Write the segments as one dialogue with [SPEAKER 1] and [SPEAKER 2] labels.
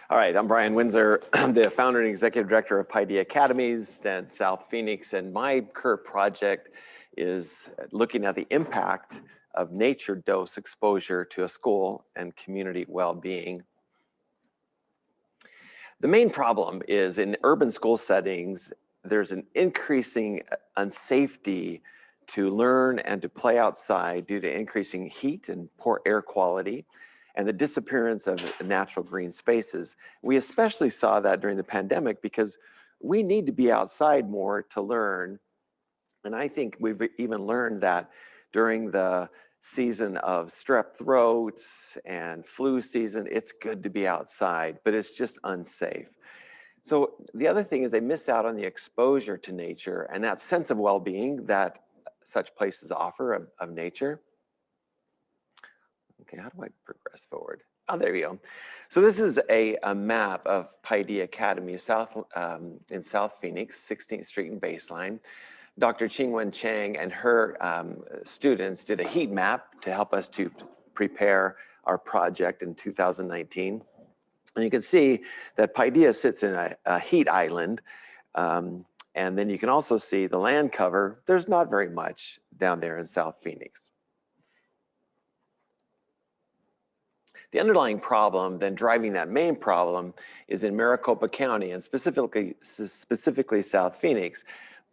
[SPEAKER 1] All right, I'm Brian Winsor. I'm the founder and executive director of Paideia Academies in South Phoenix, and my current project is looking at the impact of nature dose exposure to a school and community well-being. The main problem is in urban school settings, there's an increasing unsafety to learn and to play outside due to increasing heat and poor air quality, and the disappearance of natural green spaces. We especially saw that during the pandemic because we need to be outside more to learn. And I think we've even learned that during the season of strep throats and flu season, it's good to be outside, but it's just unsafe. So the other thing is they miss out on the exposure to nature and that sense of well-being that such places offer of nature. Okay, how do I progress forward? Oh, there we go. So this is a map of Paideia Academy in South Phoenix, 16th Street and Baseline. Dr. Ching-Wen Chang and her students did a heat map to help us to prepare our project in 2019. And you can see that Paideia sits in a heat island. And then you can also see the land cover. There's not very much down there in South Phoenix. The underlying problem, then driving that main problem, is in Maricopa County and specifically South Phoenix.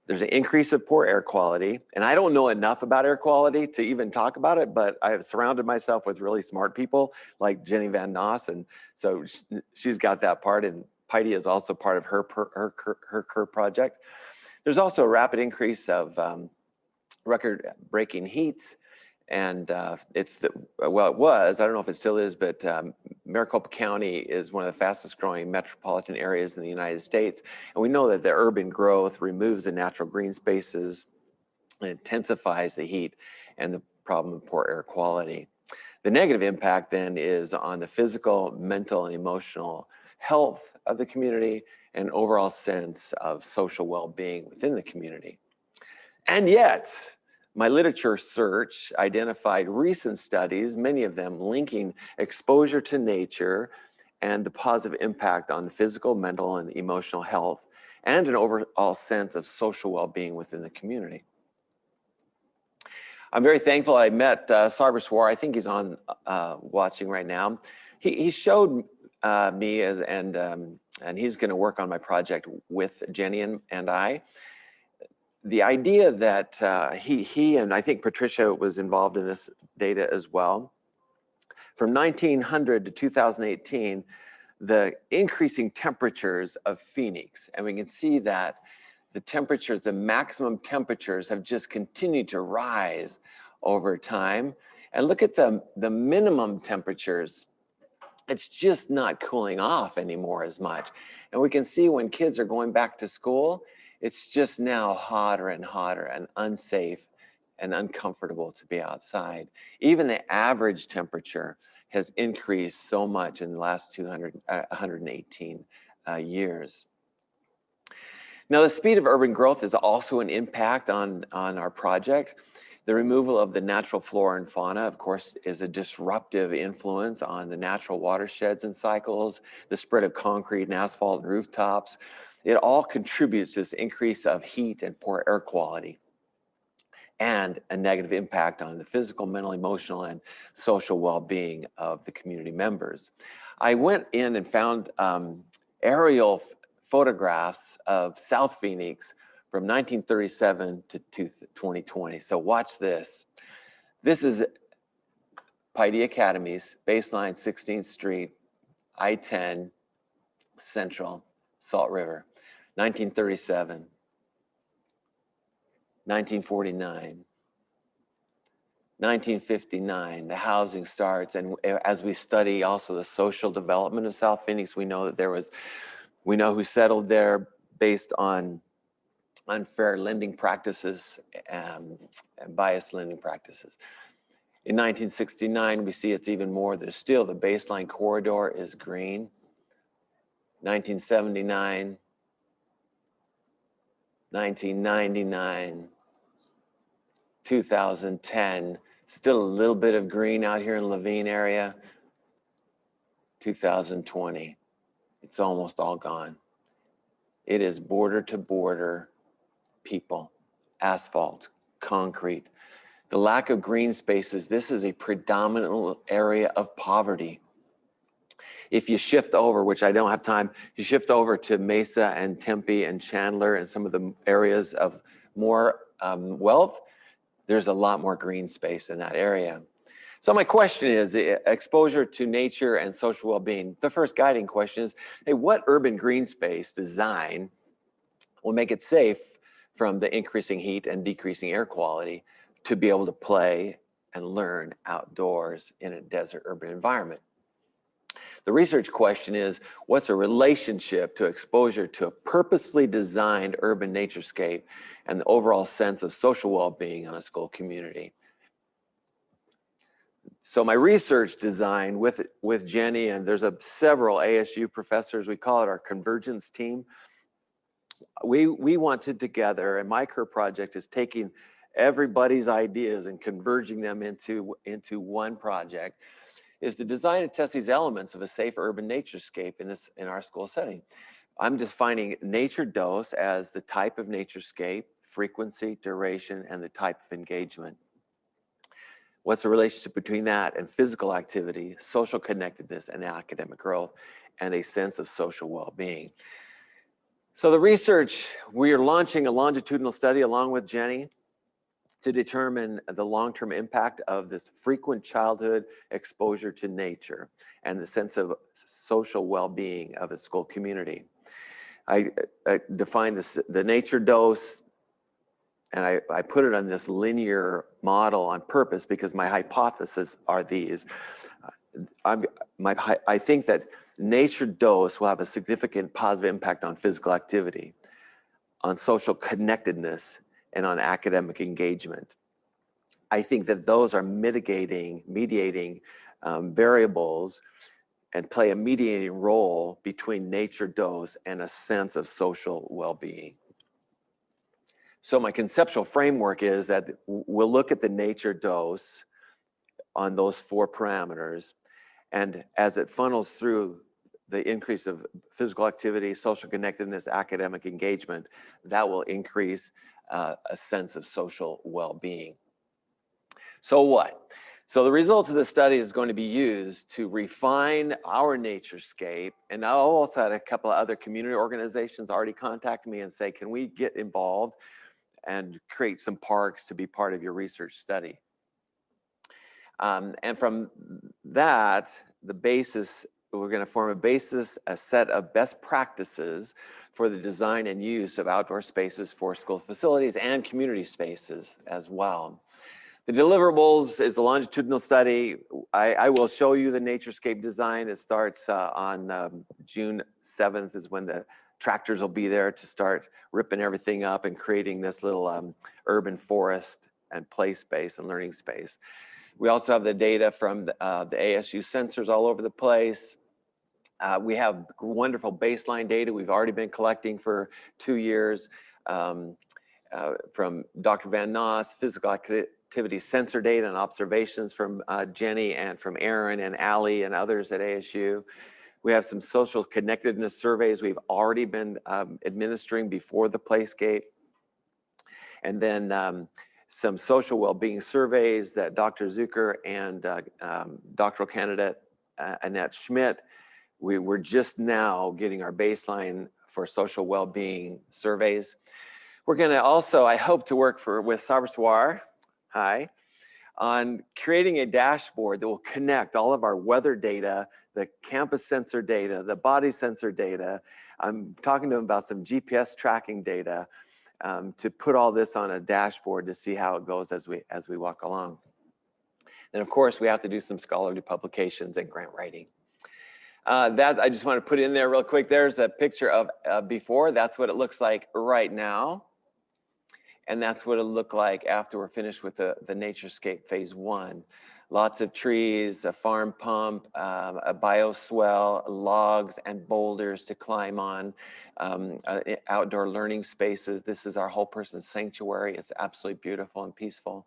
[SPEAKER 1] There's an increase of poor air quality, and I don't know enough about air quality to even talk about it, but I have surrounded myself with really smart people like Jenny Van Noss, and so she's got that part, and Paideia is also part of her project. There's also a rapid increase of record-breaking heat. And it was, I don't know if it still is, but Maricopa County is one of the fastest growing metropolitan areas in the United States. And we know that the urban growth removes the natural green spaces and intensifies the heat and the problem of poor air quality. The negative impact then is on the physical, mental, and emotional health of the community and overall sense of social well-being within the community. And yet, my literature search identified recent studies, many of them linking exposure to nature and the positive impact on the physical, mental, and emotional health, and an overall sense of social well-being within the community. I'm very thankful I met Sarbaswar. I think he's on watching right now. He showed me, and he's going to work on my project with Jenny and I. The idea that he and I think Patricia was involved in this data as well. From 1900 to 2018, the increasing temperatures of Phoenix, and we can see that the temperatures, the maximum temperatures have just continued to rise over time. And look at the minimum temperatures. It's just not cooling off anymore as much. And we can see when kids are going back to school, it's just now hotter and hotter and unsafe and uncomfortable to be outside. Even the average temperature has increased so much in the last 118 years. Now, the speed of urban growth is also an impact on our project. The removal of the natural flora and fauna, of course, is a disruptive influence on the natural watersheds and cycles, the spread of concrete and asphalt and rooftops. It all contributes to this increase of heat and poor air quality and a negative impact on the physical, mental, emotional, and social well-being of the community members. I went in and found aerial photographs of South Phoenix from 1937 to 2020. So watch this. This is Paideia Academies, Baseline, 16th Street, I-10, Central, Salt River, 1937, 1949, 1959, the housing starts. And as we study also the social development of South Phoenix, we know that we know who settled there based on unfair lending practices and biased lending practices. In 1969, we see it's even more. There's still the Baseline corridor is green. 1979, 1999, 2010, still a little bit of green out here in Levine area. 2020. It's almost all gone. It is border to border people, asphalt, concrete. The lack of green spaces, this is a predominant area of poverty. If you shift over, which I don't have time, you shift over to Mesa and Tempe and Chandler and some of the areas of more wealth, there's a lot more green space in that area. So my question is, exposure to nature and social well-being. The first guiding question is, hey, what urban green space design will make it safe from the increasing heat and decreasing air quality to be able to play and learn outdoors in a desert urban environment? The research question is, what's a relationship to exposure to a purposefully designed urban naturescape and the overall sense of social well-being on a school community? So my research design with Jenny, and there's several ASU professors, we call it our convergence team. We wanted together, and my career project is taking everybody's ideas and converging them into one project, is to design and test these elements of a safe urban naturescape in our school setting. I'm defining nature dose as the type of naturescape, frequency, duration, and the type of engagement. What's the relationship between that and physical activity, social connectedness, and academic growth, and a sense of social well-being? So the research, we are launching a longitudinal study along with Jenny to determine the long-term impact of this frequent childhood exposure to nature and the sense of social well-being of a school community. I define the nature dose, and I put it on this linear model on purpose because my hypotheses are these. I think that nature dose will have a significant positive impact on physical activity, on social connectedness, and on academic engagement. I think that those are mediating variables and play a mediating role between nature dose and a sense of social well-being. So my conceptual framework is that we'll look at the nature dose on those 4 parameters, and as it funnels through the increase of physical activity, social connectedness, academic engagement, that will increase a sense of social well-being. So what? So the results of this study is going to be used to refine our naturescape, and I also had a couple of other community organizations already contact me and say, can we get involved and create some parks to be part of your research study? And from that, the basis, we're going to form a set of best practices for the design and use of outdoor spaces for school facilities and community spaces as well. The deliverables is a longitudinal study. I will show you the naturescape design. It starts on June 7th is when the tractors will be there to start ripping everything up and creating this little urban forest and play space and learning space. We also have the data from the ASU sensors all over the place. We have wonderful baseline data we've already been collecting for 2 years from Dr. Van Noss, physical activity sensor data and observations from Jenny and from Aaron and Allie and others at ASU. We have some social connectedness surveys we've already been administering before the playscape. And then some social well-being surveys that Dr. Zucker and doctoral candidate Annette Schmidt, we were just now getting our baseline for social well-being surveys. We're gonna also, I hope to work with Sarvaswar, hi, on creating a dashboard that will connect all of our weather data, the campus sensor data, the body sensor data. I'm talking to them about some GPS tracking data to put all this on a dashboard to see how it goes as we walk along. And of course, we have to do some scholarly publications and grant writing. That I just want to put in there real quick. There's a picture of before. That's what it looks like right now. And that's what it'll look like after we're finished with the Naturescape Phase 1. Lots of trees, a farm pump, a bioswale, logs and boulders to climb on, outdoor learning spaces. This is our whole person sanctuary. It's absolutely beautiful and peaceful.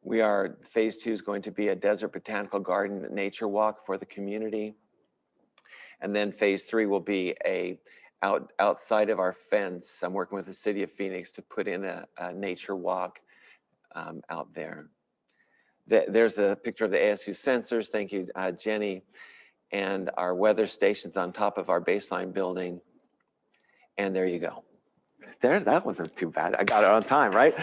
[SPEAKER 1] Phase 2 is going to be a desert botanical garden nature walk for the community. And then phase 3 will be outside of our fence. I'm working with the city of Phoenix to put in a nature walk out there. There's the picture of the ASU sensors. Thank you, Jenny. And our weather station's on top of our baseline building. And there you go. That wasn't too bad. I got it on time, right?